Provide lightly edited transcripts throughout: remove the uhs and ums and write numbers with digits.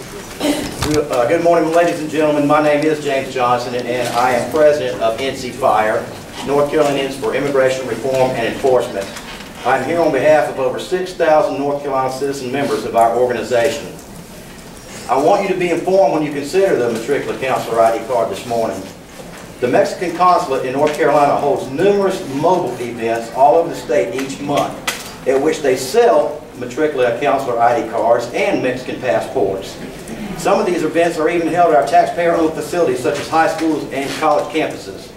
Good morning, ladies and gentlemen. My name is James Johnson, and I am president of NC FIRE, North Carolinians for Immigration Reform and Enforcement. I'm here on behalf of over 6,000 North Carolina citizen members of our organization. I want you to be informed when you consider the Matricular Counselor ID card this morning. The Mexican Consulate in North Carolina holds numerous mobile events all over the state each month, at which they sell Matricular Counselor ID cards and Mexican passports. Some of these events are even held at our taxpayer-owned facilities such as high schools and college campuses.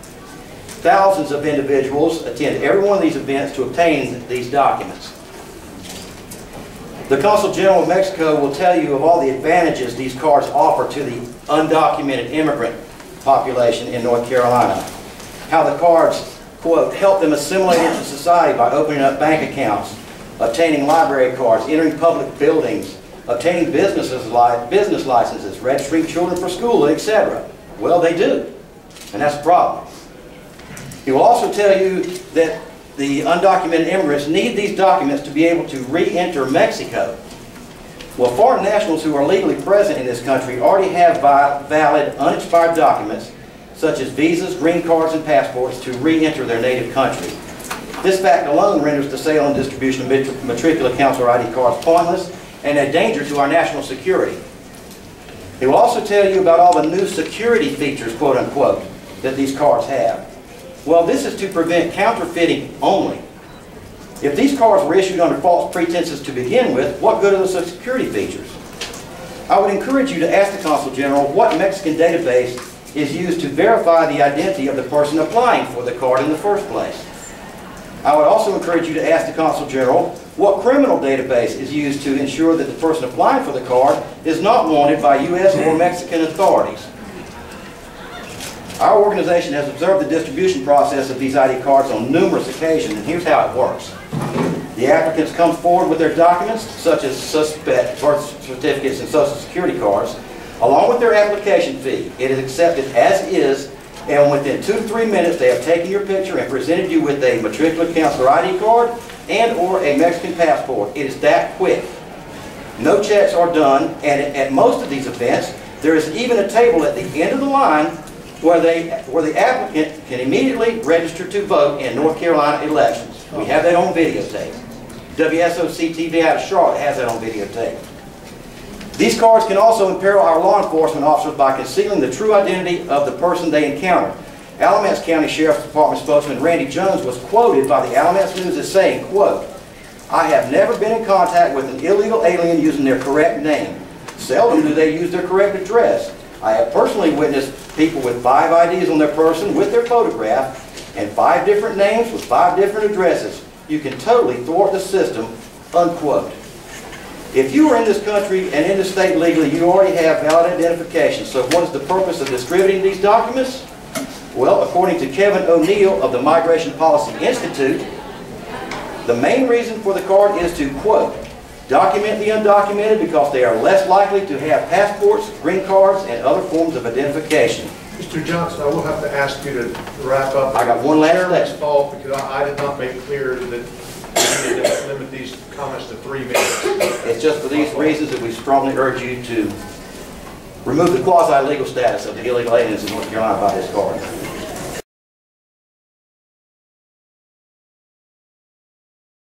Thousands of individuals attend every one of these events to obtain these documents. The Consul General of Mexico will tell you of all the advantages these cards offer to the undocumented immigrant population in North Carolina. How the cards, quote, help them assimilate into society by opening up bank accounts, obtaining library cards, entering public buildings, obtaining business licenses, registering children for school, etc. Well, they do, and that's a problem. He will also tell you that the undocumented immigrants need these documents to be able to re-enter Mexico. Well, foreign nationals who are legally present in this country already have valid, unexpired documents, such as visas, green cards, and passports to re-enter their native country. This fact alone renders the sale and distribution of Matricular Counselor ID cards pointless and a danger to our national security. He will also tell you about all the new security features, quote unquote, that these cards have. Well, this is to prevent counterfeiting only. If these cards were issued under false pretenses to begin with, what good are the security features? I would encourage you to ask the Consul General what Mexican database is used to verify the identity of the person applying for the card in the first place. I would also encourage you to ask the Consul General what criminal database is used to ensure that the person applying for the card is not wanted by U.S. or Mexican authorities. Our organization has observed the distribution process of these ID cards on numerous occasions, and here's how it works. The applicants come forward with their documents, such as suspect birth certificates and social security cards, along with their application fee. It is accepted as is, and within 2 to 3 minutes they have taken your picture and presented you with a Matricular Counselor ID card and or a Mexican passport. It is that quick. No checks are done, and at most of these events, there is even a table at the end of the line where the applicant can immediately register to vote in North Carolina elections. We have that on videotape. WSOC TV out of Charlotte has that on videotape. These cards can also imperil our law enforcement officers by concealing the true identity of the person they encounter. Alamance County Sheriff's Department spokesman Randy Jones was quoted by the Alamance News as saying, quote, "I have never been in contact with an illegal alien using their correct name. Seldom do they use their correct address. I have personally witnessed people with 5 IDs on their person with their photograph and 5 different names with 5 different addresses. You can totally thwart the system," unquote. If you are in this country and in the state legally, you already have valid identification. So what is the purpose of distributing these documents? Well, according to Kevin O'Neill of the Migration Policy Institute, the main reason for the card is to, quote, "document the undocumented because they are less likely to have passports, green cards, and other forms of identification." Mr. Johnson, I will have to ask you to wrap up. I got one last thing. Fault because I did not make clear that we needed to limit these comments to 3 minutes. It's just for these reasons that we strongly urge you to remove the quasi-legal status of the illegal aliens in North Carolina by this card.